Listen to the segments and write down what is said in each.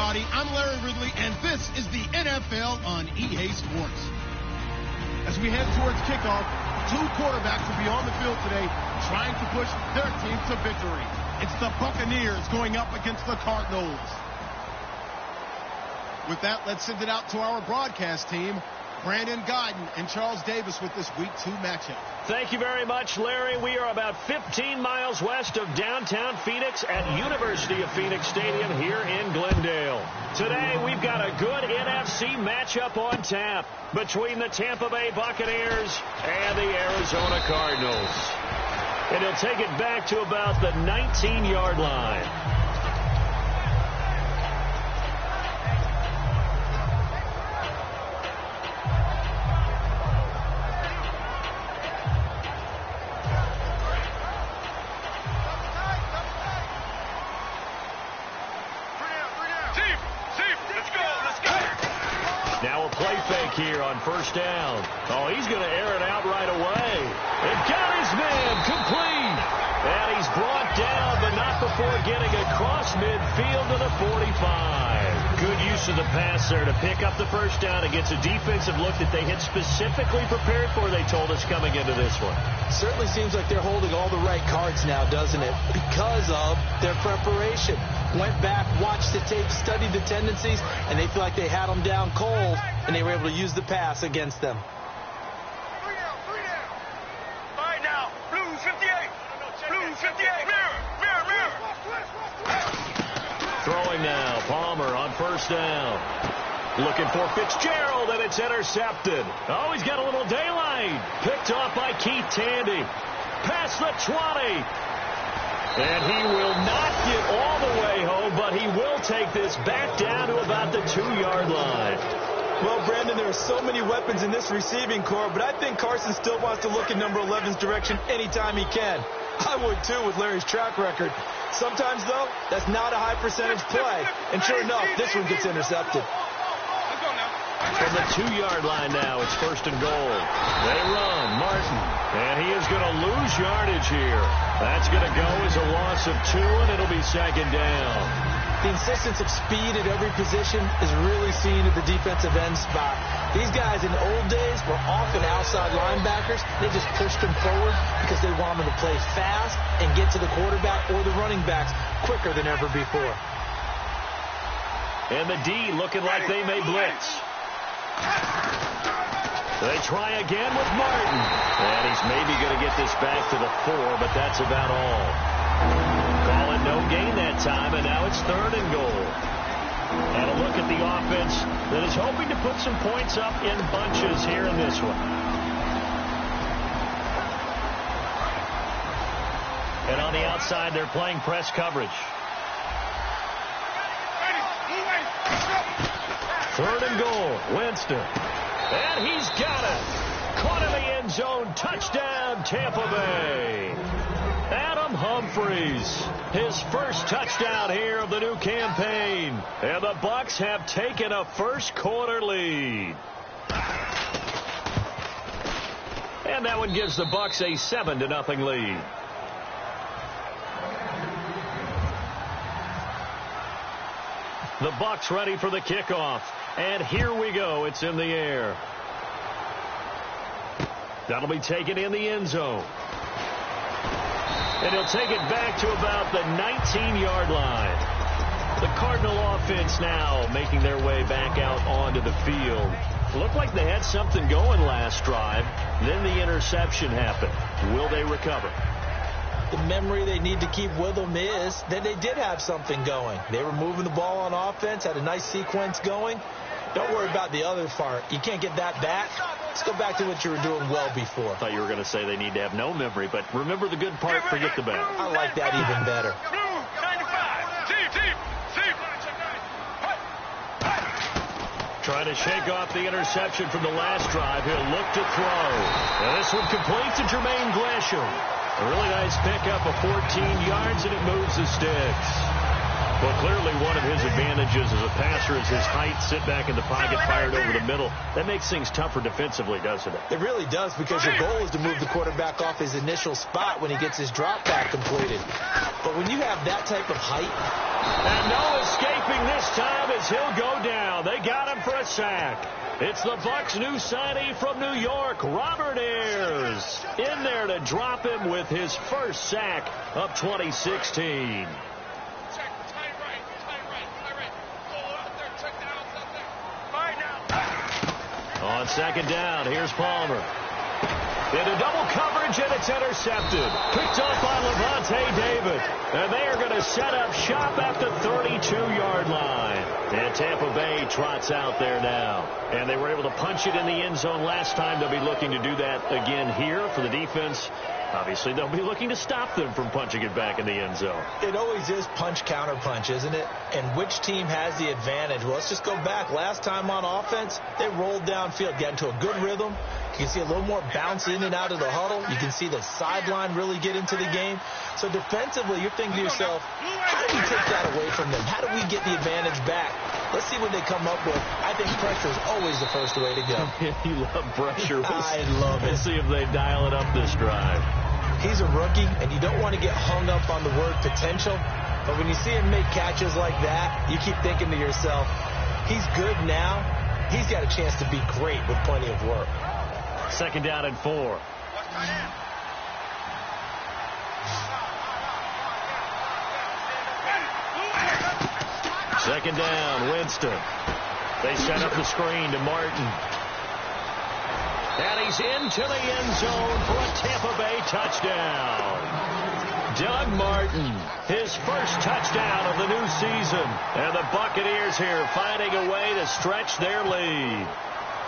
everybody. I'm Larry Ridley, and this is the NFL on EA Sports. As we head towards kickoff, two quarterbacks will be on the field today trying to push their team to victory. It's the Buccaneers going up against the Cardinals. With that, let's send it out to our broadcast team. Brandon Guyton and Charles Davis with this Week 2 matchup. Thank you very much, Larry. We are about 15 miles west of downtown Phoenix at University of Phoenix Stadium here in Glendale. Today, we've got a good NFC matchup on tap between the Tampa Bay Buccaneers and the Arizona Cardinals. And he'll take it back to about the 19-yard line. Now a play fake here on first down. Oh, he's going to air it out right away. And got his man complete. And he's brought down, but not before getting across midfield to the 45. Good use of the pass there to pick up the first down against a defensive look that they had specifically prepared for, they told us, coming into this one. Certainly seems like they're holding all the right cards now, doesn't it? Because of their preparation. Went back, watched the tape, studied the tendencies, and they feel like they had them down cold, and they were able to use the pass against them. 3 down. All right, now, Blues 58. Blues 58. Mirror. Throwing now, Palmer on first down. Looking for Fitzgerald, and it's intercepted. Oh, he's got a little daylight. Picked off by Keith Tandy. Past the 20. And he will not get all the way home, but he will take this back down to about the 2-yard line. Well, Brandon, there are so many weapons in this receiving corps, but I think Carson still wants to look in number 11's direction anytime he can. I would, too, with Larry's track record. Sometimes, though, that's not a high percentage play. And sure enough, this one gets intercepted. From the 2-yard line now, it's first and goal. They run, Martin, and he is going to lose yardage here. That's going to go as a loss of 2, and it'll be second down. The insistence of speed at every position is really seen at the defensive end spot. These guys in the old days were often outside linebackers. They just pushed them forward because they wanted to play fast and get to the quarterback or the running backs quicker than ever before. And the D looking like they may blitz. They try again with Martin. And he's maybe going to get this back to the 4, but that's about all. Call it no gain that time, and now it's third and goal. And a look at the offense that is hoping to put some points up in bunches here in this one. And on the outside, they're playing press coverage. Third and goal, Winston. And he's got it. Caught in the end zone. Touchdown, Tampa Bay. Adam Humphries, his first touchdown here of the new campaign. And the Bucs have taken a first quarter lead. And that one gives the Bucs a 7-0 lead. The Bucs ready for the kickoff. And here we go. It's in the air. That'll be taken in the end zone. And he'll take it back to about the 19-yard line. The Cardinal offense now making their way back out onto the field. Looked like they had something going last drive. Then the interception happened. Will they recover? The memory they need to keep with them is that they did have something going. They were moving the ball on offense, had a nice sequence going. Don't worry about the other part. You can't get that back. Let's go back to what you were doing well before. I thought you were going to say they need to have no memory, but remember the good part, forget the bad. I like that even better. Trying to shake off the interception from the last drive. He'll look to throw. And this one complete to Jermaine Gresham. A really nice pickup of 14 yards, and it moves the sticks. Well, clearly one of his advantages as a passer is his height. Sit back in the pocket, fired over the middle. That makes things tougher defensively, doesn't it? It really does, because your goal is to move the quarterback off his initial spot when he gets his drop back completed. But when you have that type of height... And no escaping this time as he'll go down. They got him for a sack. It's the Bucs' new signee from New York, Robert Ayers, in there to drop him with his first sack of 2016. On second down, here's Palmer. Into double coverage, and it's intercepted. Picked up by Levante David. And they are going to set up shop at the 32-yard line. And Tampa Bay trots out there now. And they were able to punch it in the end zone last time. They'll be looking to do that again here for the defense. Obviously, they'll be looking to stop them from punching it back in the end zone. It always is punch-counter-punch, isn't it? And which team has the advantage? Well, let's just go back. Last time on offense, they rolled downfield, got into a good rhythm. You can see a little more bounce in and out of the huddle. You can see the sideline really get into the game. So defensively, you're thinking to yourself, how do we take that away from them? How do we get the advantage back? Let's see what they come up with. I think pressure is always the first way to go. You love pressure. I love it. We'll see if they dial it up this drive. He's a rookie, and you don't want to get hung up on the word potential. But when you see him make catches like that, you keep thinking to yourself, he's good now. He's got a chance to be great with plenty of work. Second down and 4. Second down, Winston. They set up the screen to Martin. And he's into the end zone for a Tampa Bay touchdown. Doug Martin, his first touchdown of the new season. And the Buccaneers here finding a way to stretch their lead.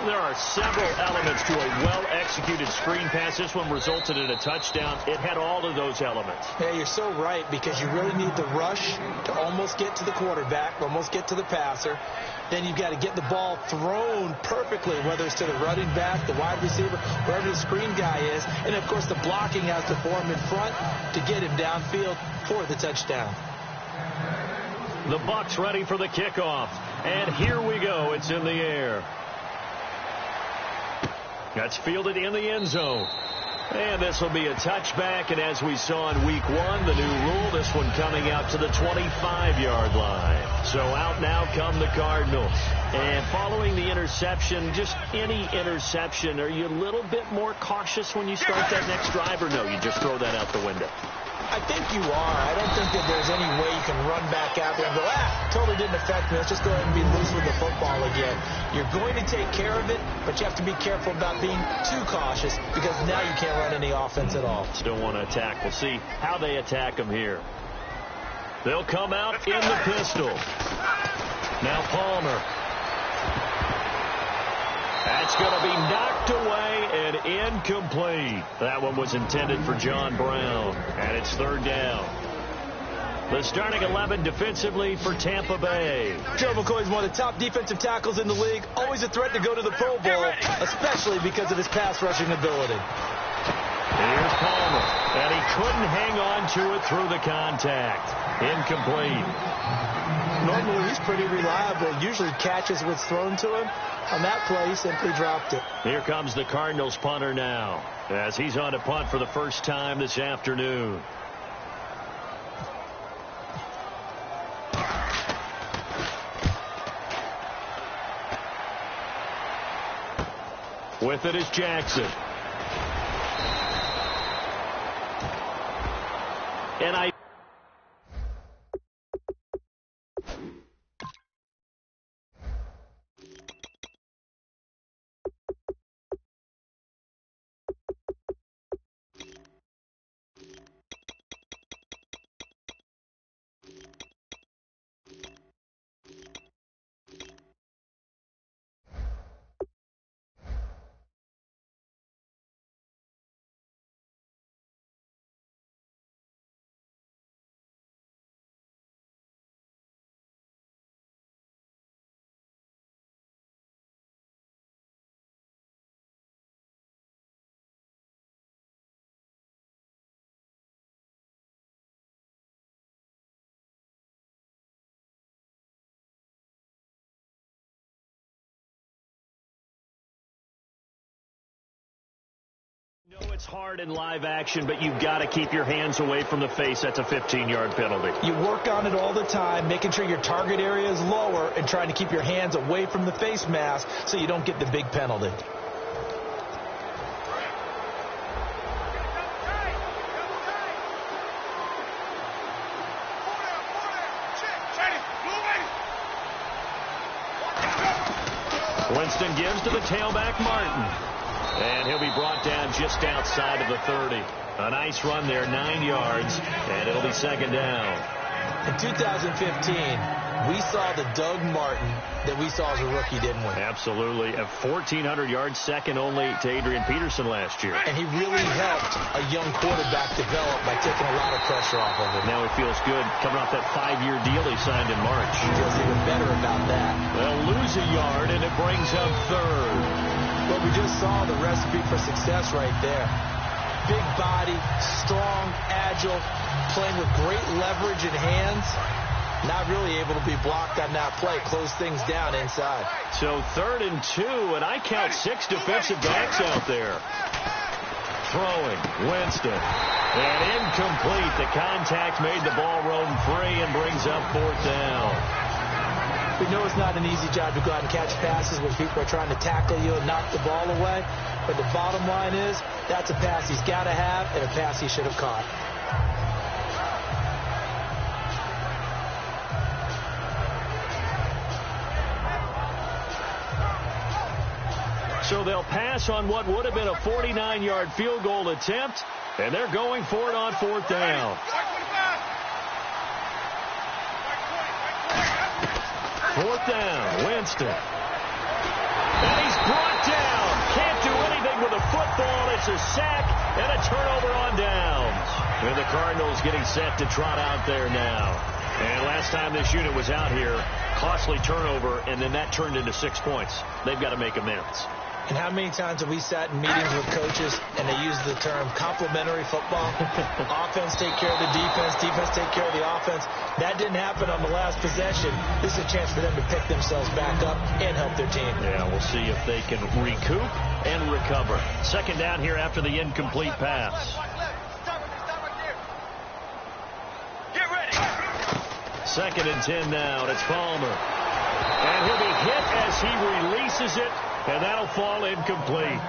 There are several elements to a well-executed screen pass. This one resulted in a touchdown. It had all of those elements. Yeah, you're so right, because you really need the rush to almost get to the quarterback, almost get to the passer. Then you've got to get the ball thrown perfectly, whether it's to the running back, the wide receiver, wherever the screen guy is. And, of course, the blocking has to form in front to get him downfield for the touchdown. The Bucs ready for the kickoff. And here we go. It's in the air. That's fielded in the end zone. And this will be a touchback. And as we saw in week 1, the new rule, this one coming out to the 25-yard line. So out now come the Cardinals. And following the interception, just any interception, are you a little bit more cautious when you start that next drive, or no, you just throw that out the window? I think you are. I don't think that there's any way you can run back out there and go, totally didn't affect me. Let's just go ahead and be loose with the football again. You're going to take care of it, but you have to be careful about being too cautious, because now you can't run any offense at all. Still want to attack. We'll see how they attack them here. They'll come out in the pistol. Now Palmer. That's going to be knocked away and incomplete. That one was intended for John Brown. And it's third down. The starting 11 defensively for Tampa Bay. Joe McCoy is one of the top defensive tackles in the league. Always a threat to go to the Pro Bowl, especially because of his pass rushing ability. Here's Palmer. And he couldn't hang on to it through the contact. Incomplete. Normally he's pretty reliable. Usually catches what's thrown to him. On that play, he simply dropped it. Here comes the Cardinals punter now, as he's on to punt for the first time this afternoon. With it is Jackson. And I It's hard in live action, but you've got to keep your hands away from the face. That's a 15-yard penalty. You work on it all the time, making sure your target area is lower and trying to keep your hands away from the face mask so you don't get the big penalty. Winston gives to the tailback, Martin. And he'll be brought down just outside of the 30. A nice run there, 9 yards, and it'll be second down. In 2015, we saw the Doug Martin that we saw as a rookie, didn't we? Absolutely. A 1,400-yard second only to Adrian Peterson last year. And he really helped a young quarterback develop by taking a lot of pressure off of him. Now he feels good coming off that 5-year deal he signed in March. He feels even better about that. They'll lose a yard, and it brings up third. Well, we just saw the recipe for success right there. Big body, strong, agile, playing with great leverage in hands. Not really able to be blocked on that play. Close things down inside. So 3rd and 2, and I count 6 defensive backs out there. Throwing, Winston. And incomplete. The contact made the ball roam free and brings up 4th down. We know it's not an easy job to go out and catch passes when people are trying to tackle you and knock the ball away. But the bottom line is, that's a pass he's got to have and a pass he should have caught. So they'll pass on what would have been a 49-yard field goal attempt, and they're going for it on 4th down. 4th down, Winston. And he's brought down. Can't do anything with a football. It's a sack and a turnover on downs. And the Cardinals getting set to trot out there now. And last time this unit was out here, costly turnover, and then that turned into 6 points. They've got to make amends. And how many times have we sat in meetings with coaches and they use the term complementary football? Offense take care of the defense, defense take care of the offense. That didn't happen on the last possession. This is a chance for them to pick themselves back up and help their team. Yeah, we'll see if they can recoup and recover. Second down here after the incomplete pass. Get ready. 2nd and 10 now, and it's Palmer. And he'll be hit as he releases it, and that'll fall incomplete.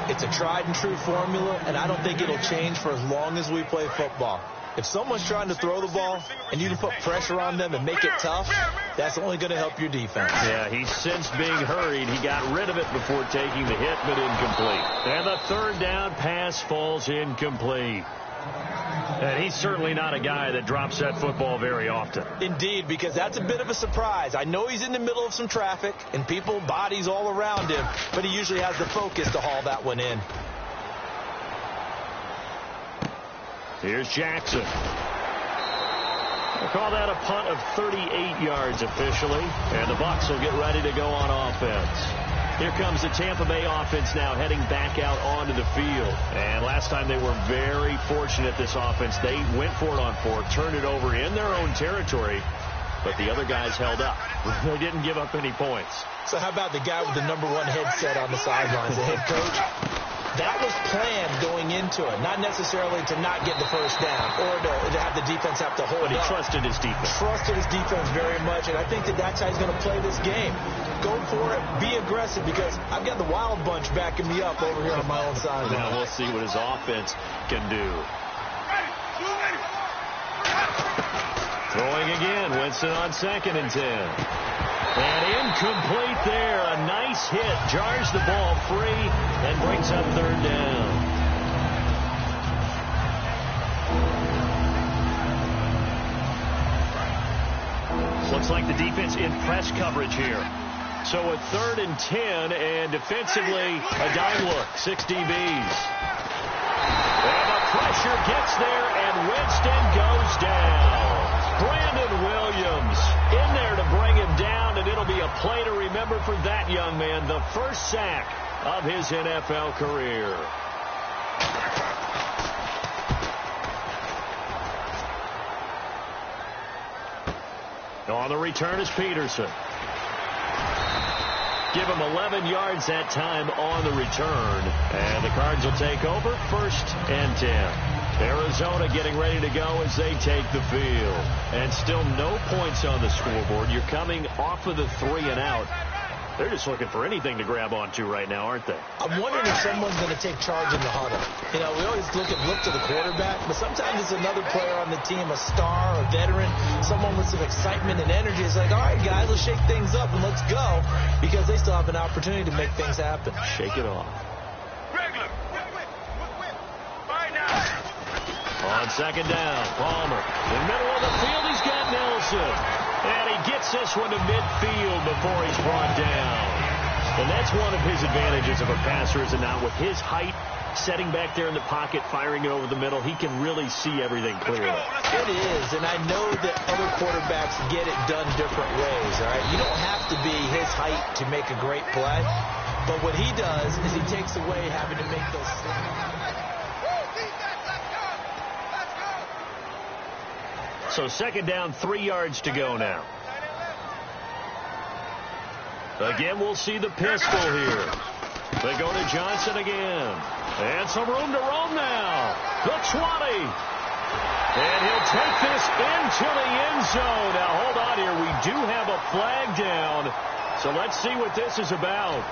It's a tried and true formula, and I don't think it'll change for as long as we play football. If someone's trying to throw the ball and you can put pressure on them and make it tough, that's only going to help your defense. Yeah, he's sensed being hurried. He got rid of it before taking the hit, but incomplete. And the 3rd down pass falls incomplete. And he's certainly not a guy that drops that football very often. Indeed, because that's a bit of a surprise. I know he's in the middle of some traffic and people, bodies all around him, but he usually has the focus to haul that one in. Here's Jackson. We'll call that a punt of 38 yards officially, and the Bucs will get ready to go on offense. Here comes the Tampa Bay offense now heading back out onto the field. And last time they were very fortunate, this offense. They went for it on 4th, turned it over in their own territory, but the other guys held up. They didn't give up any points. So how about the guy with the #1 headset on the sidelines, the head coach? That was planned going into it, not necessarily to not get the first down or to have the defense have to hold But he up. trusted his defense. Trusted his defense very much, and I think that that's how he's going to play this game. Go for it, be aggressive, because I've got the Wild Bunch backing me up over here on my own side. Now we'll see what his offense can do. Throwing again, Winston on 2nd and 10. And incomplete there. A nice hit. Jars the ball free and brings up 3rd down. Looks like the defense in press coverage here. So a 3rd and 10, and defensively a dime look. 6 DBs. And the pressure gets there, and Winston goes down. Brandon Williams in there to bring him down, and it'll be a play to remember for that young man. The first sack of his NFL career. On the return is Peterson. give him 11 yards that time on the return. And the Cards will take over 1st and 10. Arizona getting ready to go as they take the field. And still no points on the scoreboard. You're coming off of the 3 and out. They're just looking for anything to grab onto right now, aren't they? I'm wondering if someone's going to take charge in the huddle. You know, we always look to the quarterback, but sometimes it's another player on the team, a star, a veteran, someone with some excitement and energy. It's like, all right, guys, let's shake things up and let's go, because they still have an opportunity to make things happen. Shake it off. Regular. Right now. On 2nd down, Palmer. In the middle of the field, he's got Nelson. And he gets this one to midfield before he's brought down. And that's one of his advantages of a passer, is it not? With his height, setting back there in the pocket, firing it over the middle, he can really see everything clearly. It is, and I know that other quarterbacks get it done different ways, all right? You don't have to be his height to make a great play. But what he does is he takes away having to make those So 2nd down, 3 yards to go now. Again, we'll see the pistol here. They go to Johnson again. And some room to roam now. The 20. And he'll take this into the end zone. Now, hold on here. We do have a flag down. So let's see what this is about.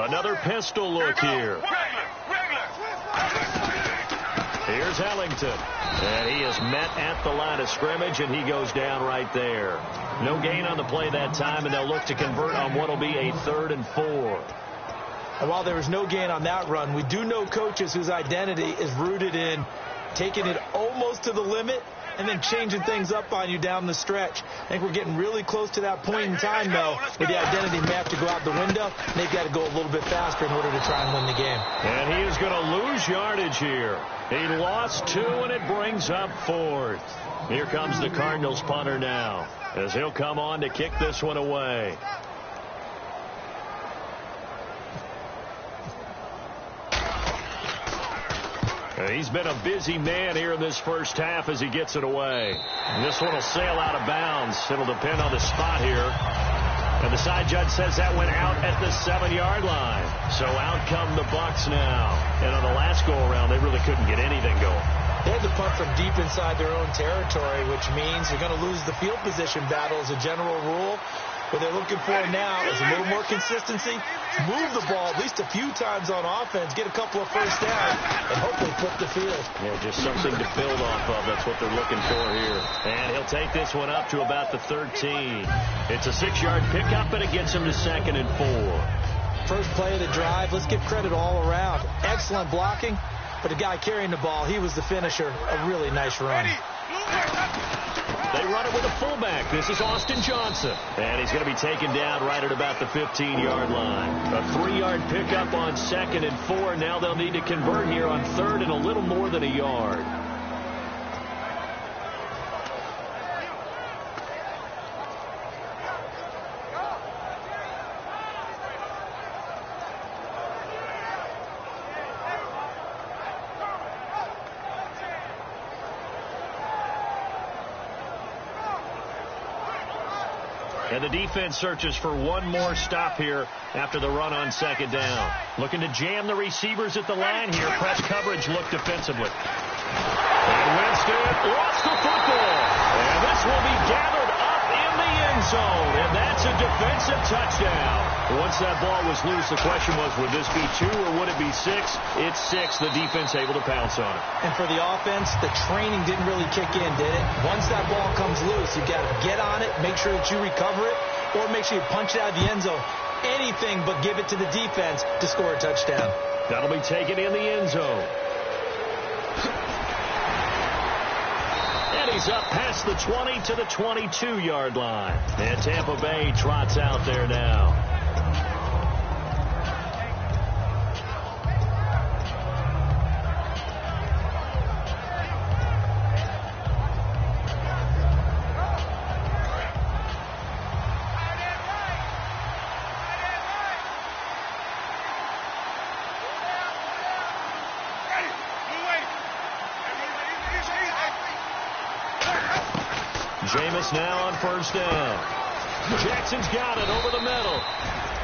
Another pistol look here. Here's Ellington. And he is met at the line of scrimmage, and he goes down right there. No gain on the play that time, and they'll look to convert on what will be a 3rd and 4. And while there was no gain on that run, we do know coaches whose identity is rooted in taking it almost to the limit and then changing things up on you down the stretch. I think we're getting really close to that point in time, though, where the identity may have to go out the window. They've got to go a little bit faster in order to try and win the game. And he is going to lose yardage here. He lost 2, and it brings up 4th. Here comes the Cardinals punter now, as he'll come on to kick this one away. He's been a busy man here in this first half as he gets it away. And this one will sail out of bounds. It'll depend on the spot here. And the side judge says that went out at the 7-yard line. So out come the Bucs now. And on the last go-around, they really couldn't get anything going. They had to punt from deep inside their own territory, which means you're going to lose the field position battle as a general rule. What they're looking for now is a little more consistency, move the ball at least a few times on offense, get a couple of first downs, and hopefully flip the field. Yeah, just something to build off of. That's what they're looking for here. And he'll take this one up to about the 13. It's a 6-yard pickup, and it gets him to 2nd and 4. First play of the drive, let's give credit all around. Excellent blocking, but the guy carrying the ball, he was the finisher. A really nice run. They run it with a fullback. This is Austin Johnson. And he's going to be taken down right at about the 15-yard line. A 3-yard pickup on 2nd and 4. Now they'll need to convert here on 3rd and a little more than a yard. And the defense searches for one more stop here after the run on 2nd down. Looking to jam the receivers at the line here. Press coverage look defensively. And Winston lost the football. And this will be gathered up in the end zone. And that's a defensive touchdown. Once that ball was loose, the question was, would this be 2 or would it be 6? It's 6. The defense able to pounce on it. And for the offense, the training didn't really kick in, did it? Once that ball comes loose, you've got to get on it, make sure that you recover it, or make sure you punch it out of the end zone. Anything but give it to the defense to score a touchdown. That'll be taken in the end zone. And he's up past the 20 to the 22-yard line. And Tampa Bay trots out there now. Jameis now on first down. Jackson's got it over the middle.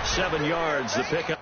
7 yards, the pickup.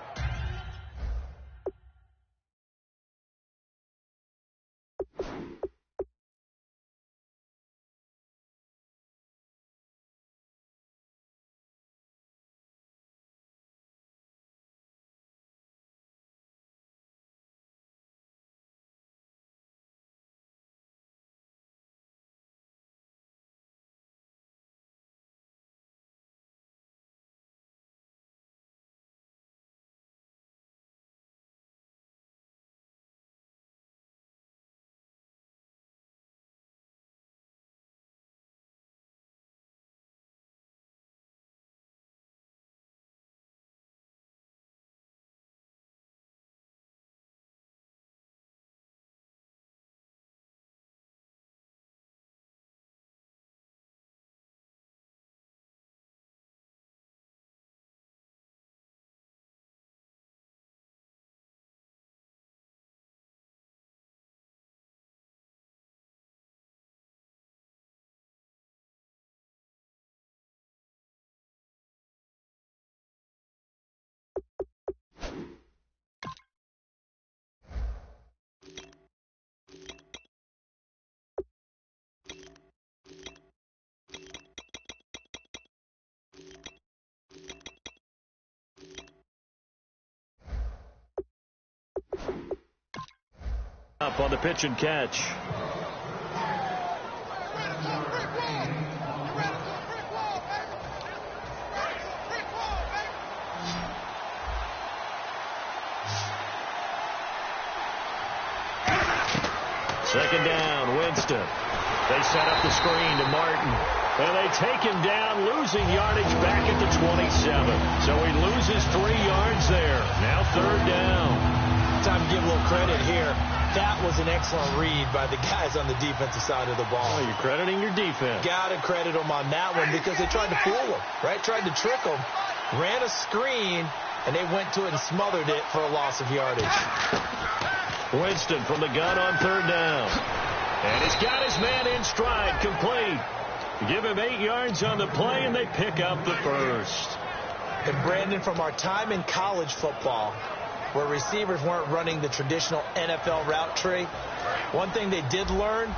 Up on the pitch and catch. Second down, Winston. They set up the screen to Martin. And they take him down, losing yardage back at the 27. So he loses 3 yards there. Now third down. Time to give a little credit here. That was an excellent read by the guys on the defensive side of the ball. Oh, you're crediting your defense. Got to credit them on that one because they tried to fool them, right? Tried to trick them. Ran a screen, and they went to it and smothered it for a loss of yardage. Winston from the gun on third down. And he's got his man in stride, complete. Give him 8 yards on the play, and they pick up the first. And Brandon, from our time in college football, where receivers weren't running the traditional NFL route tree, one thing they did learn,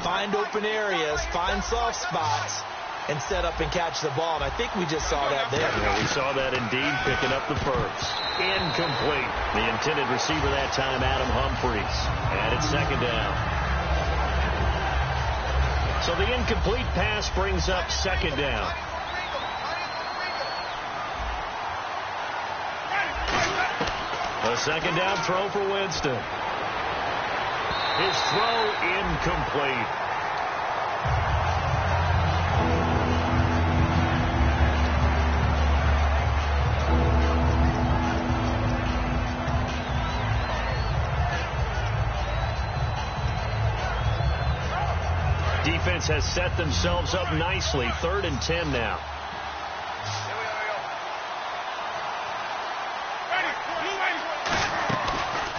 find open areas, find soft spots, and set up and catch the ball. And I think we just saw that there. Yeah, we saw that indeed, picking up the first. Incomplete. The intended receiver that time, Adam Humphries. And it's second down. So the incomplete pass brings up second down. A second down throw for Winston. His throw incomplete. Defense has set themselves up nicely. 3rd and 10 now.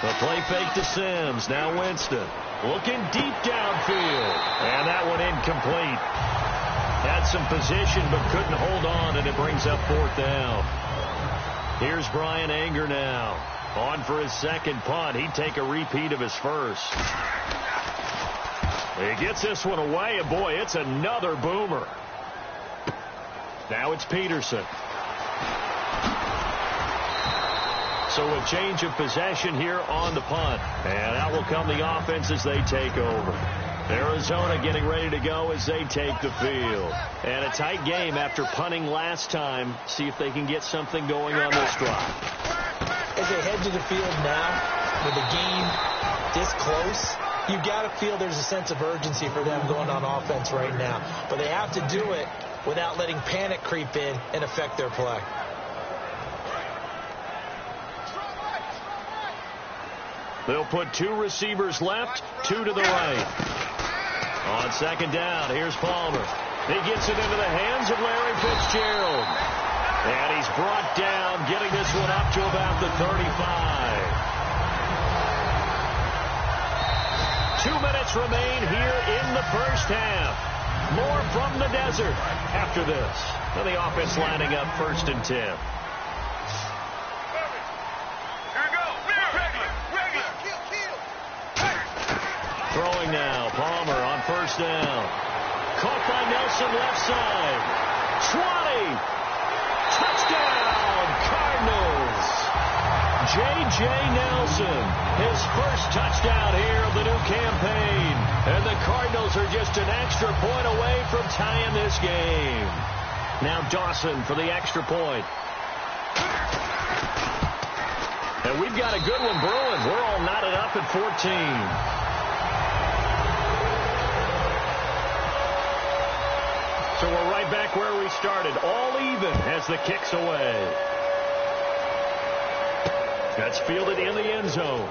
The play fake to Sims. Now Winston looking deep downfield. And that one incomplete. Had some position but couldn't hold on, and it brings up 4th down. Here's Brian Anger now. On for his second punt. He'd take a repeat of his first. He gets this one away, and boy, it's another boomer. Now it's Peterson. So a change of possession here on the punt. And out will come the offense as they take over. Arizona getting ready to go as they take the field. And a tight game after punting last time. See if they can get something going on this drive. As they head to the field now, with the game this close, you've got to feel there's a sense of urgency for them going on offense right now. But they have to do it without letting panic creep in and affect their play. They'll put 2 receivers left, 2 to the right. On second down, here's Palmer. He gets it into the hands of Larry Fitzgerald. And he's brought down, getting this one up to about the 35. 2 minutes remain here in the first half. More from the desert after this. And the offense lining up 1st and 10. Here we go. Regular. Throwing now. Palmer on 1st down. Caught by Nelson left side. 20. Touchdown, Cardinals. J.J. Nelson, his first touchdown here of the new campaign. And the Cardinals are just an extra point away from tying this game. Now Dawson for the extra point. And we've got a good one brewing. We're all knotted up at 14. So we're right back where we started, all even as the kick's away. That's fielded in the end zone.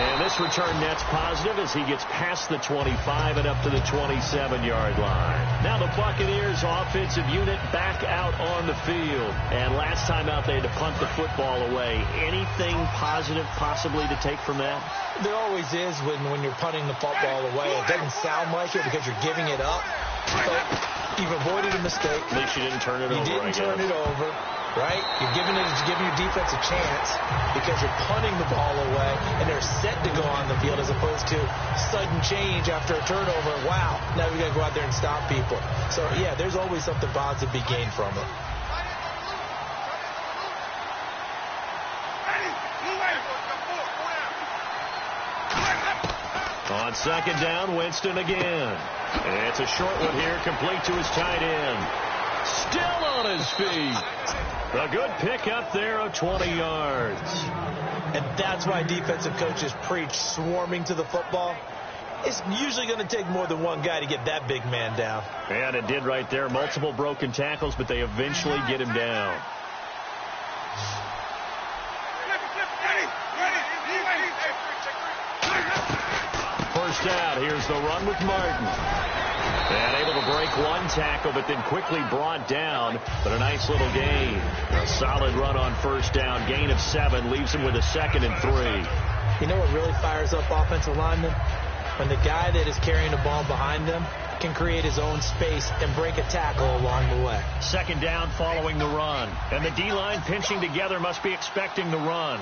And this return net's positive as he gets past the 25 and up to the 27-yard line. Now the Buccaneers offensive unit back out on the field. And last time out they had to punt the football away. Anything positive possibly to take from that? There always is when you're punting the football away. It doesn't sound like it because you're giving it up. But you've avoided a mistake. At least you didn't turn it over. You didn't turn it over, right? You're giving your defense a chance because you're punting the ball away, and they're set to go on the field as opposed to sudden change after a turnover. Wow, now we got to go out there and stop people. So, yeah, there's always something positive to be gained from it. On 2nd down, Winston again. And it's a short one here, complete to his tight end. Still on his feet. A good pickup there of 20 yards. And that's why defensive coaches preach swarming to the football. It's usually going to take more than one guy to get that big man down. And it did right there. Multiple broken tackles, but they eventually get him down. First out, here's the run with Martin. And able to break one tackle, but then quickly brought down. But a nice little gain. A solid run on 1st down. Gain of 7 leaves him with a 2nd and 3. You know what really fires up offensive linemen? When the guy that is carrying the ball behind them can create his own space and break a tackle along the way. 2nd down following the run. And the D-line pinching together must be expecting the run.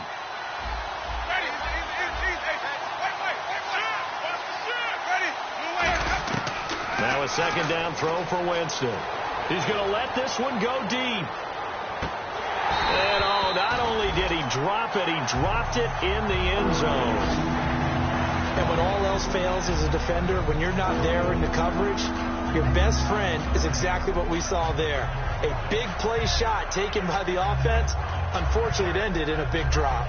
Now a 2nd down throw for Winston. He's going to let this one go deep. And not only did he drop it, he dropped it in the end zone. And when all else fails as a defender, when you're not there in the coverage, your best friend is exactly what we saw there. A big play shot taken by the offense. Unfortunately, it ended in a big drop.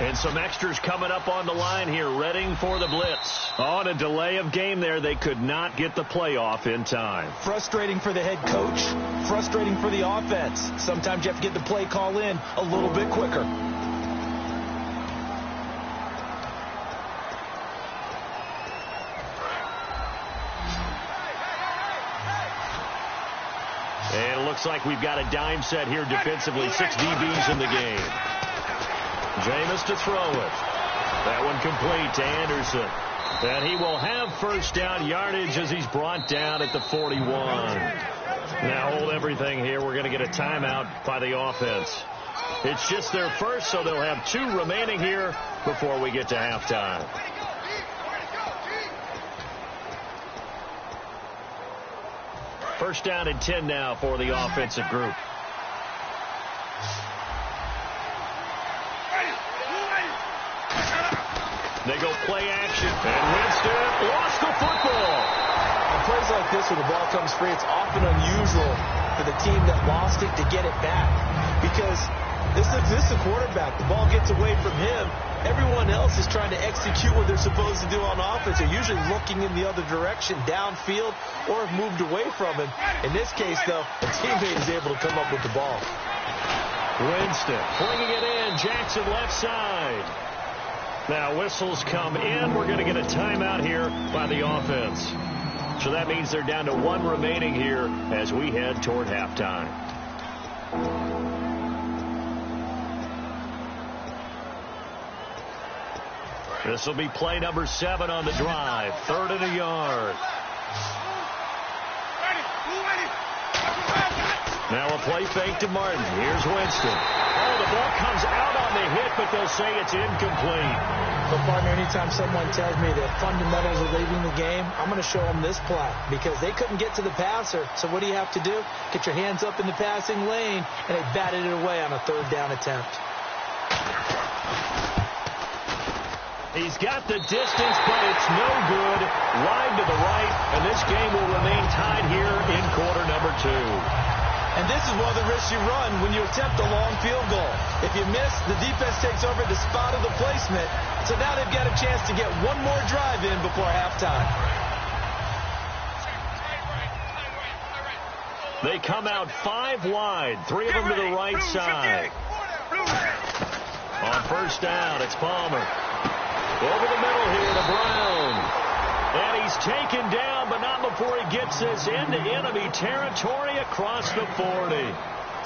And some extras coming up on the line here, readying for the blitz. On a delay of game there, they could not get the play off in time. Frustrating for the head coach, frustrating for the offense. Sometimes you have to get the play call in a little bit quicker. And it looks like we've got a dime set here defensively. 6 DBs in the game. Jameis to throw it. That one complete to Anderson. And he will have 1st down yardage as he's brought down at the 41. Now hold everything here. We're going to get a timeout by the offense. It's just their first, so they'll have 2 remaining here before we get to halftime. First down and 10 now for the offensive group. They go play action, and Winston lost the football. On plays like this where the ball comes free, it's often unusual for the team that lost it to get it back. Because this is a quarterback. The ball gets away from him. Everyone else is trying to execute what they're supposed to do on offense. They're usually looking in the other direction, downfield, or have moved away from him. In this case, though, a teammate is able to come up with the ball. Winston flinging it in. Jackson left side. Now whistles come in. We're going to get a timeout here by the offense. So that means they're down to 1 remaining here as we head toward halftime. This will be play number 7 on the drive. 3rd and a yard. Now a play fake to Martin. Here's Winston. Oh, the ball comes out on the hit, but they'll say it's incomplete. But, partner, anytime someone tells me the fundamentals are leaving the game, I'm going to show them this play because they couldn't get to the passer. So what do you have to do? Get your hands up in the passing lane, and they batted it away on a 3rd down attempt. He's got the distance, but it's no good. Wide to the right, and this game will remain tied here in quarter number 2. And this is one of the risks you run when you attempt a long field goal. If you miss, the defense takes over the spot of the placement. So now they've got a chance to get one more drive in before halftime. They come out 5 wide, 3 of them to the right side. On 1st down, it's Palmer. Over the middle here to Brown. And he's taken down, but not before he gets this into enemy territory across the 40.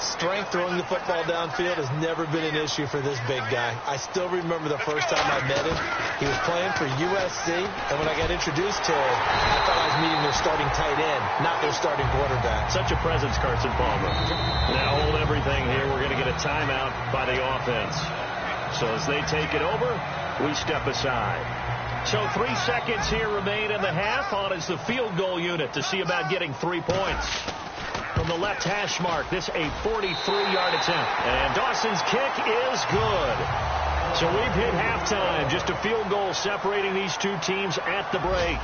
Strength throwing the football downfield has never been an issue for this big guy. I still remember the first time I met him. He was playing for USC, and when I got introduced to him, I thought I was meeting their starting tight end, not their starting quarterback. Such a presence, Carson Palmer. Now hold everything here. We're going to get a timeout by the offense. So as they take it over, we step aside. So 3 seconds here remain in the half. On is the field goal unit to see about getting 3 points. From the left hash mark, this a 43-yard attempt. And Dawson's kick is good. So we've hit halftime. Just a field goal separating these 2 teams at the break.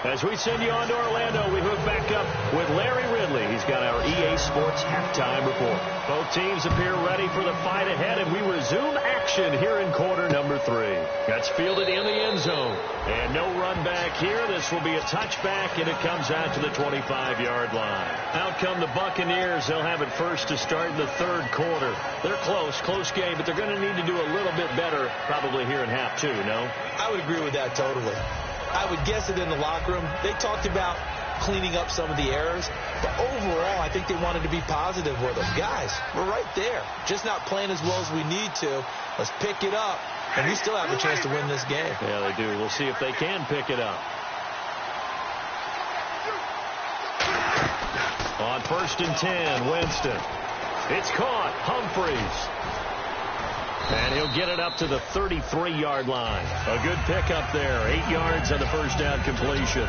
As we send you on to Orlando, we hook back up with Larry Ridley. He's got our EA Sports halftime report. Both teams appear ready for the fight ahead, and we resume action here in quarter number 3. That's fielded in the end zone. And no run back here. This will be a touchback, and it comes out to the 25-yard line. Out come the Buccaneers. They'll have it first to start in the 3rd quarter. They're close game, but they're going to need to do a little bit better probably here in half 2, no? I would agree with that totally. I would guess it in the locker room. They talked about cleaning up some of the errors, but overall, I think they wanted to be positive with them. Guys, we're right there. Just not playing as well as we need to. Let's pick it up, and we still have a chance to win this game. Yeah, they do. We'll see if they can pick it up. On 1st and 10, Winston. It's caught. Humphreys. And he'll get it up to the 33-yard line. A good pickup there. 8 yards on the 1st down completion.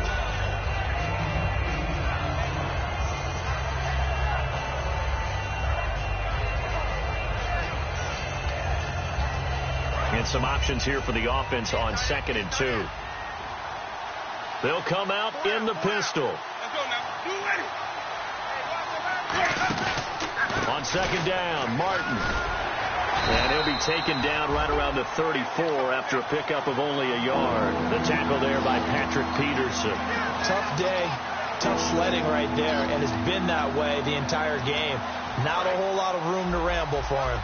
And some options here for the offense on 2nd and 2. They'll come out in the pistol. On 2nd down, Martin. And he'll be taken down right around the 34 after a pickup of only a yard. The tackle there by Patrick Peterson. Tough day, tough sledding right there, and it's been that way the entire game. Not a whole lot of room to ramble for him.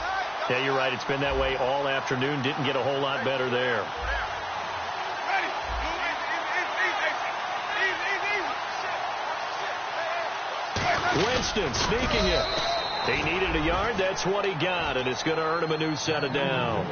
Yeah, you're right. It's been that way all afternoon. Didn't get a whole lot better there. Winston sneaking it. He needed a yard. That's what he got, and it's going to earn him a new set of downs.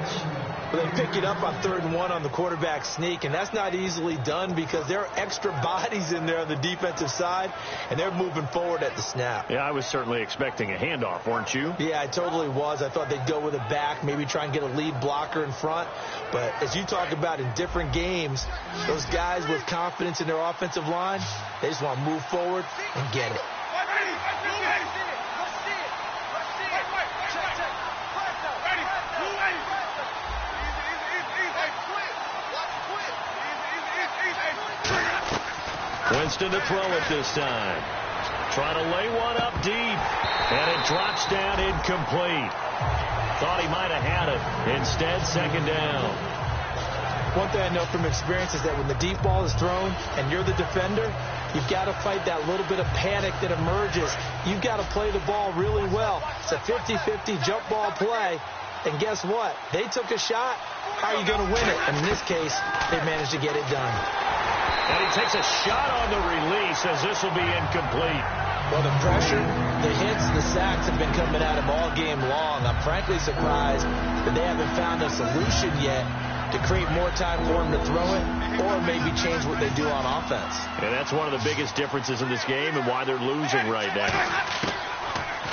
Well, they pick it up on 3rd and 1 on the quarterback sneak, and that's not easily done because there are extra bodies in there on the defensive side, and they're moving forward at the snap. Yeah, I was certainly expecting a handoff, weren't you? Yeah, I totally was. I thought they'd go with a back, maybe try and get a lead blocker in front. But as you talk about in different games, those guys with confidence in their offensive line, they just want to move forward and get it. Winston to throw it this time. Trying to lay one up deep. And it drops down incomplete. Thought he might have had it. Instead, 2nd down. One thing I know from experience is that when the deep ball is thrown and you're the defender, You've got to fight that little bit of panic that emerges. You've got to play the ball really well. It's a 50-50 jump ball play. And guess what? They took a shot. How are you going to win it? And in this case, they managed to get it done. And he takes a shot on the release as this will be incomplete. Well, the pressure, the hits, the sacks have been coming at him all game long. I'm frankly surprised that they haven't found a solution yet to create more time for him to throw it or maybe change what they do on offense. And that's one of the biggest differences in this game and why they're losing right now.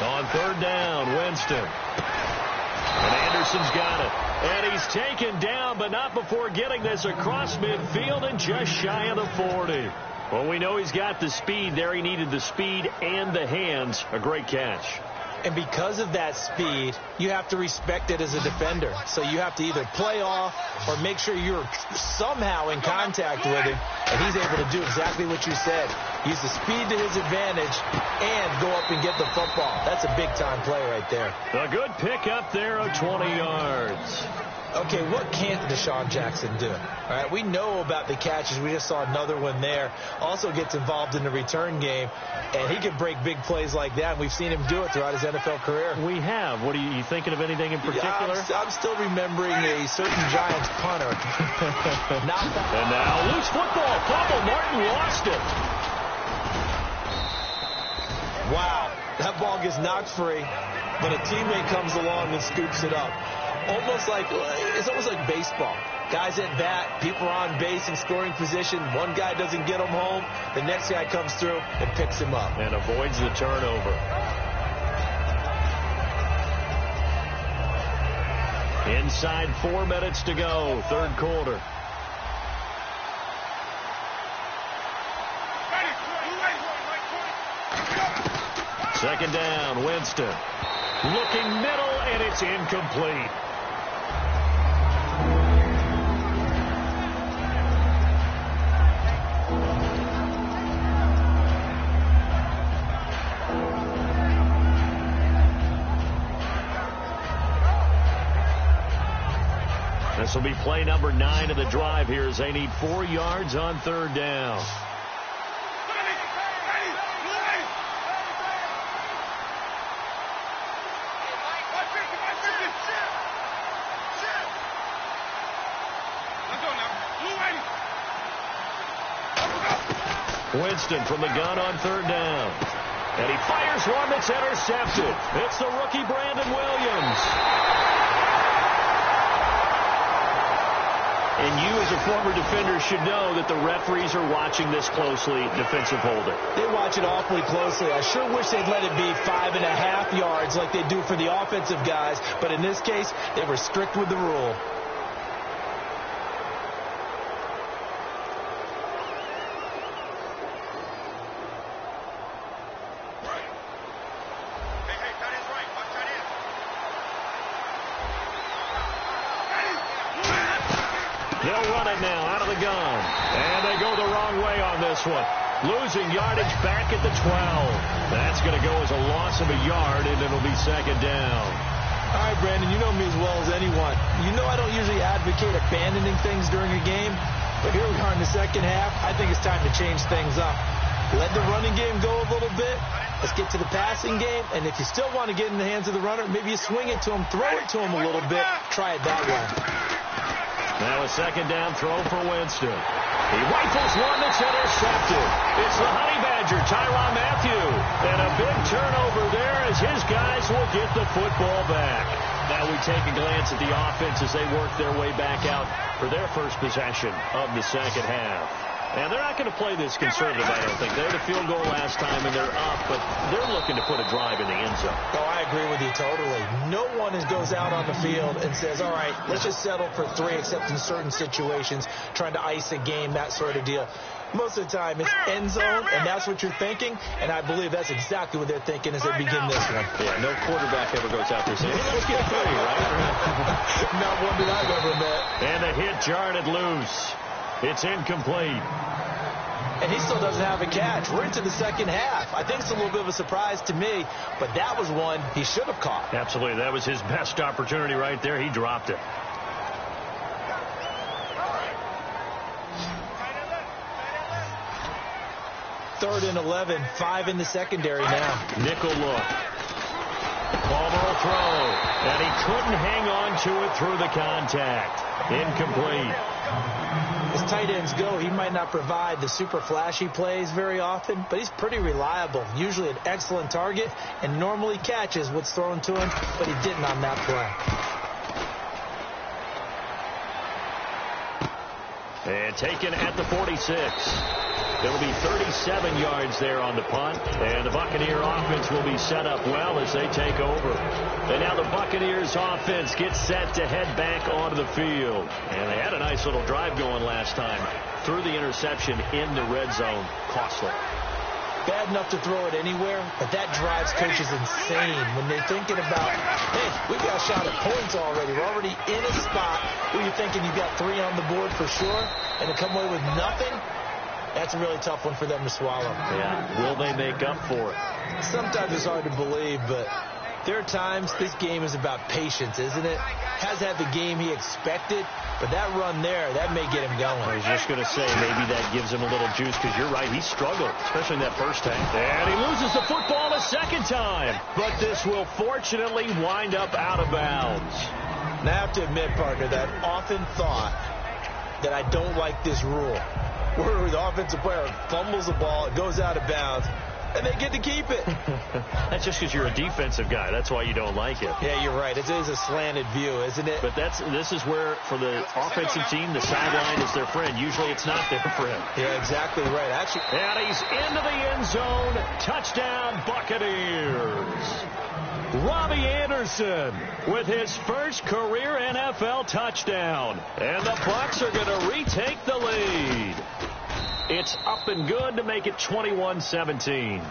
On third down, Winston. And Anderson's got it. And he's taken down, but not before getting this across midfield and just shy of the 40. Well, we know he's got the speed there. He needed the speed and the hands. A great catch. And because of that speed, you have to respect it as a defender. So you have to either play off or make sure you're somehow in contact with him. And he's able to do exactly what you said. Use the speed to his advantage and go up and get the football. That's a big-time play right there. A good pickup there of 20 yards. Okay, what can't Deshaun Jackson do? All right, we know about the catches. We just saw another one there. Also gets involved in the return game, and he can break big plays like that. We've seen him do it throughout his NFL career. We have. What are you thinking of anything in particular? Yeah, I'm still remembering a certain Giants punter. And now loose football. Fumble. Martin lost it. Wow, that ball gets knocked free, but a teammate comes along and scoops it up. It's almost like baseball. Guys at bat, people are on base in scoring position. One guy doesn't get him home. The next guy comes through and picks him up. And avoids the turnover. Inside 4 minutes to go, third quarter. Second down, Winston. Looking middle, and it's incomplete. This will be play number 9 of the drive here as they need 4 yards on third down. Winston from the gun on third down. And he fires one that's intercepted. It's the rookie Brandon Williams. And you as a former defender should know that the referees are watching this closely, defensive holder. They watch it awfully closely. I sure wish they'd let it be 5.5 yards like they do for the offensive guys. But in this case, they were strict with the rule. They'll run it now out of the gun. And they go the wrong way on this one. Losing yardage back at the 12. That's going to go as a loss of a yard, and it'll be second down. All right, Brandon, you know me as well as anyone. You know I don't usually advocate abandoning things during a game, but here we are in the second half. I think it's time to change things up. Let the running game go a little bit. Let's get to the passing game, and if you still want to get in the hands of the runner, maybe you swing it to him, throw it to him a little bit, try it that way. Now a second down throw for Winston. He rifles one that's intercepted. It's the Honey Badger, Tyrann Mathieu. And a big turnover there as his guys will get the football back. Now we take a glance at the offense as they work their way back out for their first possession of the second half. And they're not going to play this conservative, I don't think. They had a field goal last time, and they're up, but they're looking to put a drive in the end zone. Oh, I agree with you totally. No one goes out on the field and says, all right, let's just settle for 3, except in certain situations, trying to ice a game, that sort of deal. Most of the time, it's end zone, and that's what you're thinking, and I believe that's exactly what they're thinking as they begin this one. Yeah, no quarterback ever goes out there saying, hey, let's get 3, right? Not one that I've ever met. And a hit jarred loose. It's incomplete. And he still doesn't have a catch. We're into the second half. I think it's a little bit of a surprise to me, but that was one he should have caught. Absolutely. That was his best opportunity right there. He dropped it. 3rd and 11, 5 in the secondary now. Nickel look. Palmer will throw, and he couldn't hang on to it through the contact. Incomplete. As tight ends go, he might not provide the super flashy plays very often, but he's pretty reliable. Usually an excellent target, and normally catches what's thrown to him, but he didn't on that play. And taken at the 46. It'll be 37 yards there on the punt, and the Buccaneer offense will be set up well as they take over. And now the Buccaneers offense gets set to head back onto the field. And they had a nice little drive going last time. Threw the interception in the red zone. Costly. Bad enough to throw it anywhere, but that drives coaches insane when they're thinking about, hey, we've got a shot at points already. We're already in a spot where you're thinking you've got 3 on the board for sure, and to come away with nothing, that's a really tough one for them to swallow. Yeah, will they make up for it? Sometimes it's hard to believe, but there are times this game is about patience, isn't it? Has had the game he expected, but that run there, that may get him going. I was just going to say, maybe that gives him a little juice, because you're right, he struggled, especially in that first half. And he loses the football a second time, but this will fortunately wind up out of bounds. Now, I have to admit, partner, that I've often thought that I don't like this rule, where the offensive player fumbles the ball, it goes out of bounds, and they get to keep it. That's just because you're a defensive guy. That's why you don't like it. Yeah, you're right. It is a slanted view, isn't it? But this is where, for the offensive team, the sideline is their friend. Usually it's not their friend. Yeah, exactly right. Actually, and he's into the end zone. Touchdown, Buccaneers. Robbie Anderson with his first career NFL touchdown. And the Bucs are going to retake the lead. It's up and good to make it 21-17.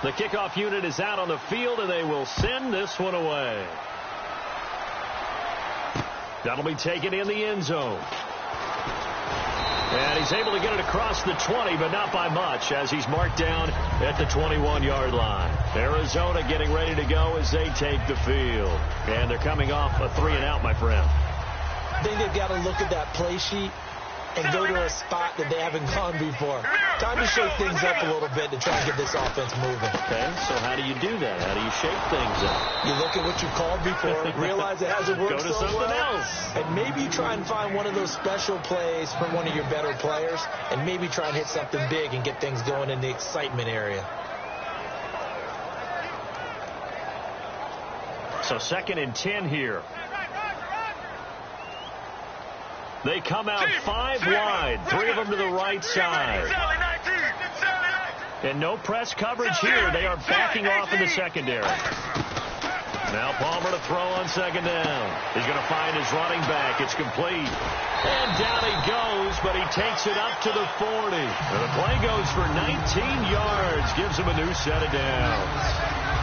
The kickoff unit is out on the field, and they will send this one away. That'll be taken in the end zone. And he's able to get it across the 20, but not by much, as he's marked down at the 21-yard line. Arizona getting ready to go as they take the field. And they're coming off a 3-and-out, my friend. I think they've got to look at that play sheet and go to a spot that they haven't gone before. Time to shake things up a little bit to try and get this offense moving. Okay, so how do you do that? How do you shake things up? You look at what you called before, realize it hasn't worked so well. Go to something else. And maybe you try and find one of those special plays from one of your better players, and maybe try and hit something big and get things going in the excitement area. So 2nd and 10 here. They come out 5 wide, 3 of them to the right side. And no press coverage here. They are backing off in the secondary. Now Palmer to throw on 2nd down. He's going to find his running back. It's complete. And down he goes, but he takes it up to the 40. And the play goes for 19 yards. Gives him a new set of downs.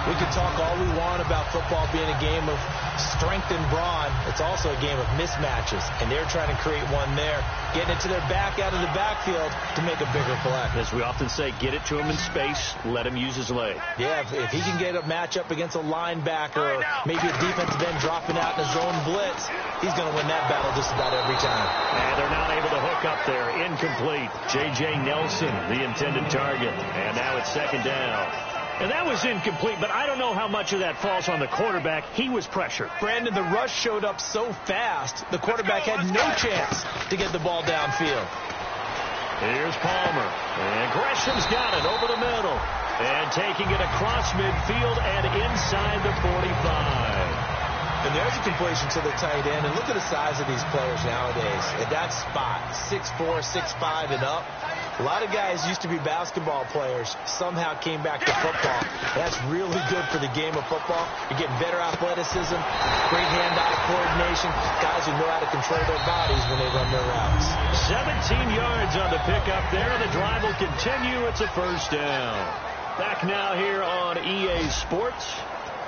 We can talk all we want about football being a game of strength and brawn. It's also a game of mismatches, and they're trying to create one there, getting it to their back out of the backfield to make a bigger play. As we often say, get it to him in space, let him use his leg. Yeah, if he can get a matchup against a linebacker or maybe a defensive end dropping out in a zone blitz, he's going to win that battle just about every time. And they're not able to hook up there. Incomplete. J.J. Nelson, the intended target. And now it's 2nd down. And that was incomplete, but I don't know how much of that falls on the quarterback. He was pressured. Brandon, the rush showed up so fast, the quarterback had no chance to get the ball downfield. Here's Palmer. And Gresham's got it over the middle. And taking it across midfield and inside the 45. And there's a completion to the tight end. And look at the size of these players nowadays. At that spot, 6'4", 6'5", and up. A lot of guys used to be basketball players, somehow came back to football. That's really good for the game of football. You're getting better athleticism, great hand-eye coordination, guys who know how to control their bodies when they run their routes. 17 yards on the pickup there. The drive will continue. It's a 1st down. Back now here on EA Sports.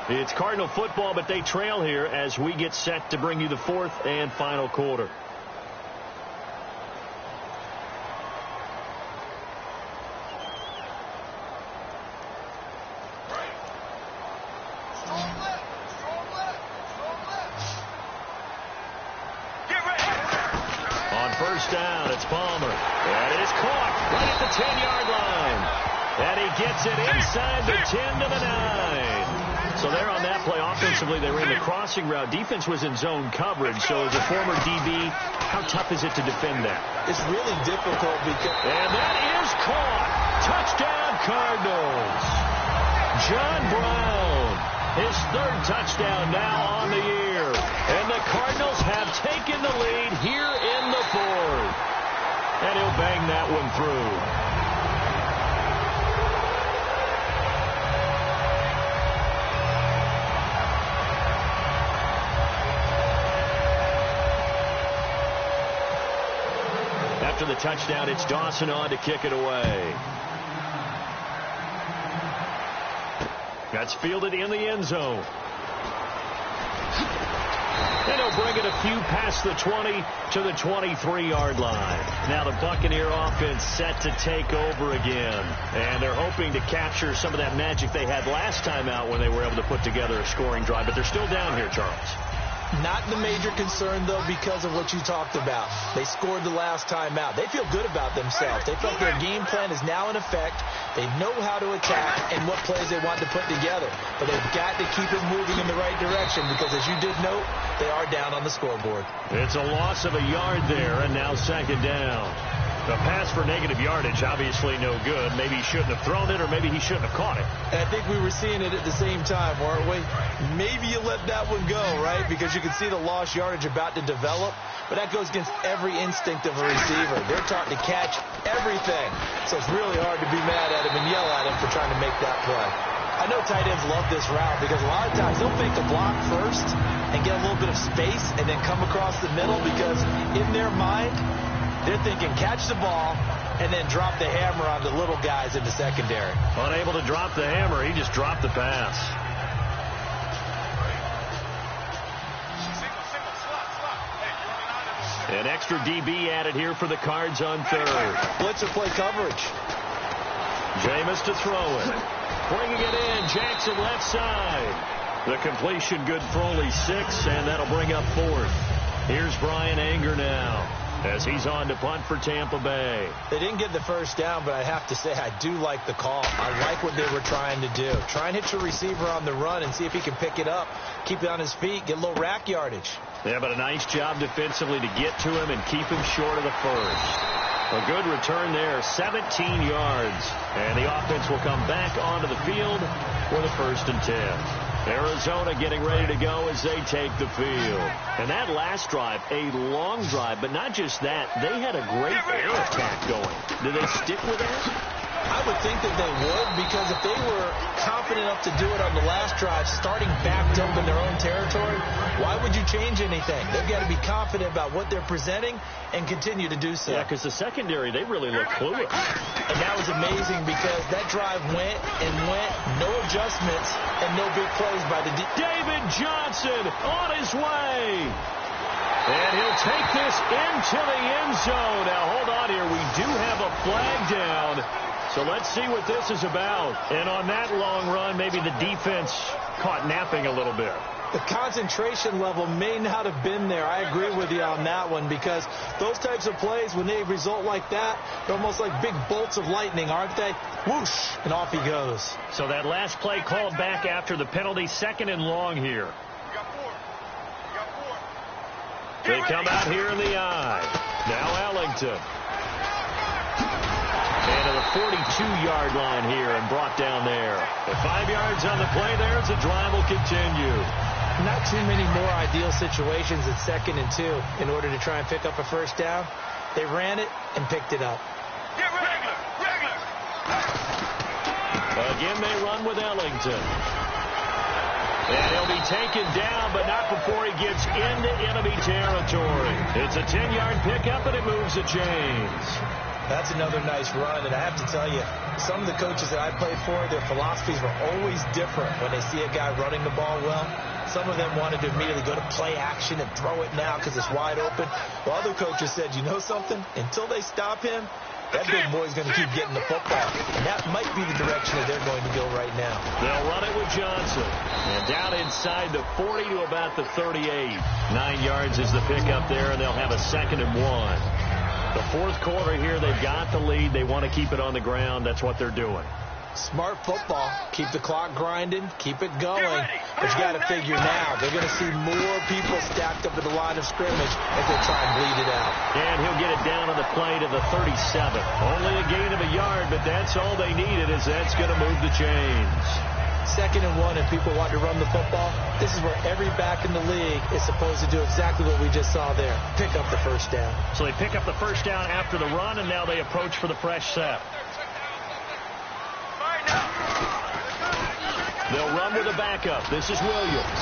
It's Cardinal football, but they trail here as we get set to bring you the 4th and final quarter. is caught right at the 10-yard line. And he gets it inside the 10 to the 9. So there on that play, offensively, they ran the crossing route. Defense was in zone coverage. So as a former DB, how tough is it to defend that? It's really difficult because... And that is caught. Touchdown, Cardinals. John Brown, his third touchdown now on the year. And the Cardinals have taken the lead here in the fourth. And he'll bang that one through. After the touchdown, it's Dawson on to kick it away. That's fielded in the end zone. And he'll bring it a few past the 20 to the 23-yard line. Now the Buccaneer offense set to take over again. And they're hoping to capture some of that magic they had last time out when they were able to put together a scoring drive. But they're still down here, Charles. Not the major concern, though, because of what you talked about. They scored the last time out. They feel good about themselves. They felt their game plan is now in effect. They know how to attack and what plays they want to put together. But they've got to keep it moving in the right direction because, as you did note, they are down on the scoreboard. It's a loss of a yard there, and now second down. The pass for negative yardage, obviously no good. Maybe he shouldn't have thrown it, or maybe he shouldn't have caught it. And I think we were seeing it at the same time, weren't we? Maybe you let that one go, right? Because you can see the lost yardage about to develop. But that goes against every instinct of a receiver. They're taught to catch everything. So it's really hard to be mad at him and yell at him for trying to make that play. I know tight ends love this route because a lot of times they'll fake a block first and get a little bit of space and then come across the middle because in their mind, they're thinking catch the ball and then drop the hammer on the little guys in the secondary. Unable to drop the hammer, he just dropped the pass. An extra DB added here for the Cards on third. Blitzer play coverage. Jameis to throw it. Bringing it in, Jackson left side. The completion good for only 6, and that'll bring up fourth. Here's Brian Anger now as he's on to punt for Tampa Bay. They didn't get the first down, but I have to say I do like the call. I like what they were trying to do. Try and hit your receiver on the run and see if he can pick it up, keep it on his feet, get a little rack yardage. Yeah, but a nice job defensively to get to him and keep him short of the first. A good return there, 17 yards. And the offense will come back onto the field for the 1st and 10. Arizona getting ready to go as they take the field. And that last drive, a long drive, but not just that. They had a great air attack going. Do they stick with that? I would think that they would, because if they were confident enough to do it on the last drive, starting backed up in their own territory, why would you change anything? They've got to be confident about what they're presenting and continue to do so. Yeah, because the secondary, they really look clueless. And that was amazing because that drive went and went, no adjustments and no big plays by the David Johnson on his way. And he'll take this into the end zone. Now, hold on here. We do have a flag down. So let's see what this is about. And on that long run, maybe the defense caught napping a little bit. The concentration level may not have been there. I agree with you on that one because those types of plays, when they result like that, they're almost like big bolts of lightning, aren't they? Whoosh, and off he goes. So that last play called back after the penalty, 2nd and long here. They come out here in the eye. Now Ellington. And to the 42-yard line here and brought down there. The 5 yards on the play there as the drive will continue. Not too many more ideal situations at 2nd and 2 in order to try and pick up a first down. They ran it and picked it up. Get regular, regular. Again, they run with Ellington. And he'll be taken down, but not before he gets into enemy territory. It's a 10-yard pickup, and it moves the chains. That's another nice run, and I have to tell you, some of the coaches that I played for, their philosophies were always different when they see a guy running the ball well. Some of them wanted to immediately go to play action and throw it now because it's wide open. While other coaches said, you know something? Until they stop him, that big boy's going to keep getting the football. And that might be the direction that they're going to go right now. They'll run it with Johnson. And down inside the 40 to about the 38. 9 yards is the pickup there, and they'll have a 2nd and 1. The fourth quarter here, they've got the lead. They want to keep it on the ground. That's what they're doing. Smart football. Keep the clock grinding. Keep it going. But you got to figure now, they're going to see more people stacked up at the line of scrimmage as they try and bleed it out. And he'll get it down on the play to the 37. Only a gain of a yard, but that's all they needed, as that's going to move the chains. 2nd and 1, and people want to run the football. This is where every back in the league is supposed to do exactly what we just saw there. Pick up the first down. So they pick up the first down after the run, and now they approach for the fresh set. They'll run with a backup. This is Williams.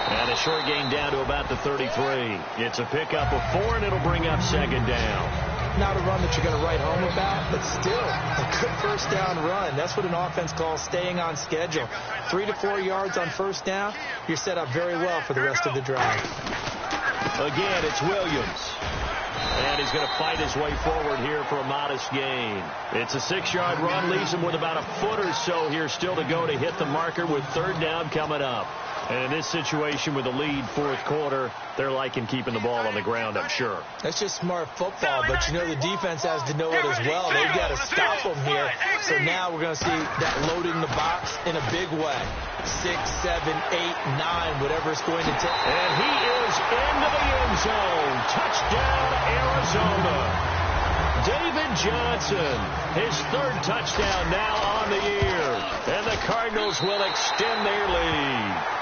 And a short gain down to about the 33. It's a pickup of 4, and it'll bring up 2nd down. Not a run that you're going to write home about, but still a good first down run. That's what an offense calls staying on schedule. 3 to 4 yards on first down, you're set up very well for the rest of the drive. Again, it's Williams. And he's going to fight his way forward here for a modest gain. It's a 6-yard run, leaves him with about a foot or so here still to go to hit the marker with 3rd down coming up. And in this situation with a lead 4th quarter, they're liking keeping the ball on the ground, I'm sure. That's just smart football, but you know the defense has to know it as well. They've got to stop them here. So now we're going to see that loading the box in a big way. 6, 7, 8, 9, whatever it's going to take. And he is into the end zone. Touchdown, Arizona. David Johnson, his 3rd touchdown now on the year. And the Cardinals will extend their lead.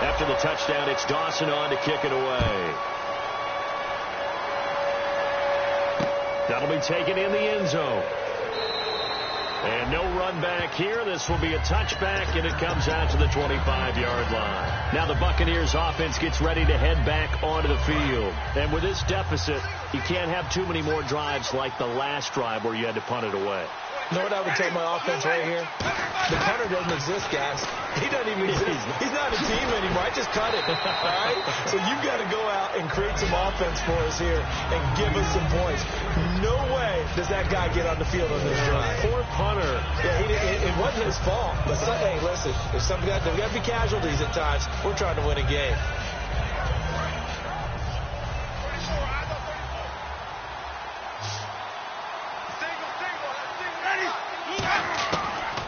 After the touchdown, it's Dawson on to kick it away. That'll be taken in the end zone. And no run back here. This will be a touchback, and it comes out to the 25-yard line. Now the Buccaneers offense gets ready to head back onto the field. And with this deficit, you can't have too many more drives like the last drive where you had to punt it away. You know what I would tell my offense right here? The punter doesn't exist, guys. He doesn't even exist. He's not a team anymore. I just cut it. All right? So you've got to go out and create some offense for us here and give us some points. No way does that guy get on the field on this drive. Poor punter. Yeah, it wasn't his fault. But hey, listen, there's got to be casualties at times. We're trying to win a game.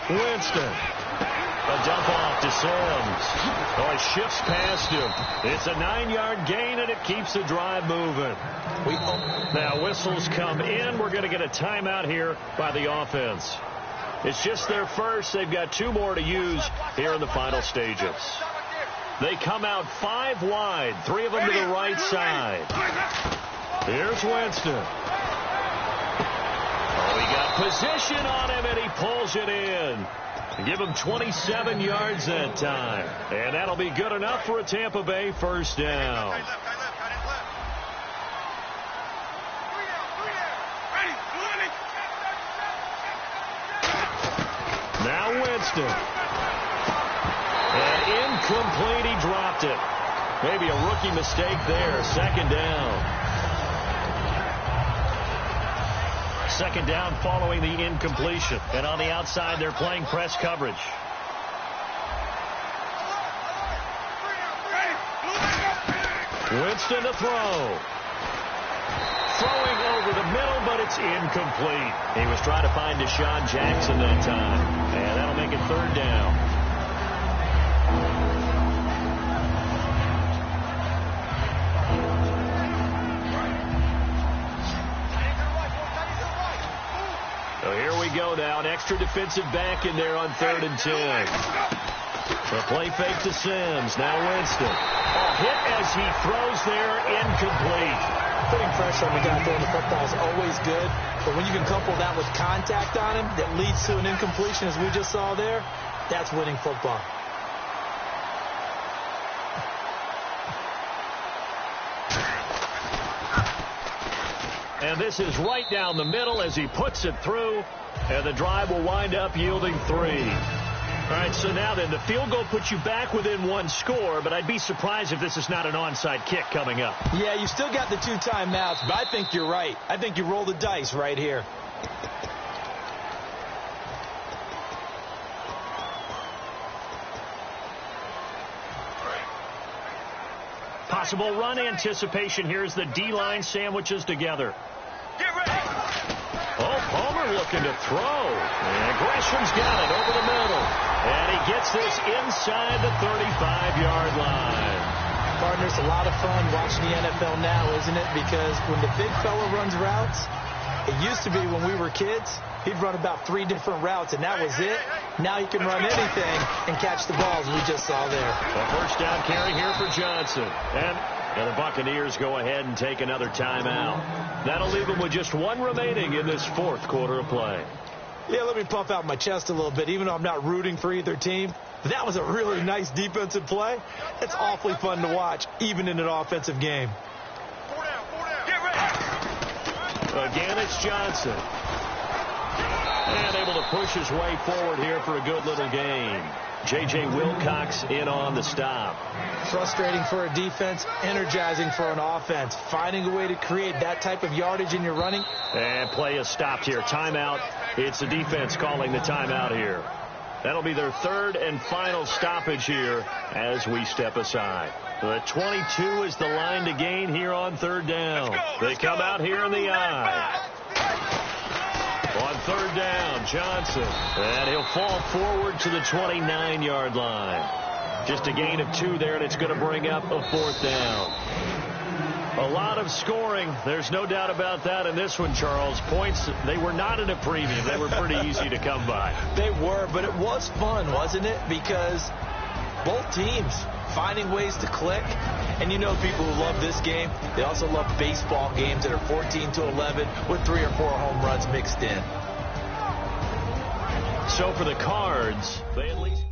Winston. A dump off to Sims. Oh, he shifts past him. It's a 9-yard gain, and it keeps the drive moving. Now whistles come in. We're going to get a timeout here by the offense. It's just their first. They've got 2 more to use here in the final stages. They come out 5 wide, 3 of them to the right side. Here's Winston. Oh, he got position on him, and he pulls it in. Give him 27 yards that time. And that'll be good enough for a Tampa Bay first down. Now Winston. And incomplete, he dropped it. Maybe a rookie mistake there. 2nd down. 2nd down following the incompletion. And on the outside, they're playing press coverage. Winston to throw. Throwing over the middle, but it's incomplete. He was trying to find Deshaun Jackson that time. And that'll make it 3rd down. So here we go now. An extra defensive back in there on 3rd and 10. The play fake to Sims. Now Winston. A hit as he throws there. Incomplete. Putting pressure on the guy throwing the football is always good. But when you can couple that with contact on him that leads to an incompletion, as we just saw there, that's winning football. And this is right down the middle as he puts it through. And the drive will wind up yielding 3. All right, so now then, the field goal puts you back within 1 score, but I'd be surprised if this is not an onside kick coming up. Yeah, you still got the 2 timeouts, but I think you're right. I think you roll the dice right here. Possible run anticipation here as the D-line sandwiches together. Get ready. Oh, Palmer looking to throw. And Gresham's got it over the middle. And he gets this inside the 35-yard line. Partner, it's a lot of fun watching the NFL now, isn't it? Because when the big fella runs routes, it used to be when we were kids, he'd run about 3 different routes, and that was it. Now he can run anything and catch the balls we just saw there. A first down carry here for Johnson. And the Buccaneers go ahead and take another timeout. That'll leave them with just 1 remaining in this 4th quarter of play. Yeah, let me puff out my chest a little bit, even though I'm not rooting for either team. That was a really nice defensive play. It's awfully fun to watch, even in an offensive game. 4 down. Get ready. Again, it's Johnson. And able to push his way forward here for a good little gain. J.J. Wilcox in on the stop. Frustrating for a defense, energizing for an offense. Finding a way to create that type of yardage in your running. And play is stopped here. Timeout. It's the defense calling the timeout here. That'll be their 3rd and final stoppage here as we step aside. The 22 is the line to gain here on 3rd down. They come out here in the eye. On 3rd down, Johnson. And he'll fall forward to the 29-yard line. Just a gain of 2 there, and it's going to bring up a 4th down. A lot of scoring. There's no doubt about that in this one, Charles. Points, they were not in a premium. They were pretty easy to come by. They were, but it was fun, wasn't it? Because both teams finding ways to click. And you know people who love this game, they also love baseball games that are 14-11 with 3 or 4 home runs mixed in. So for the Cards, they at least...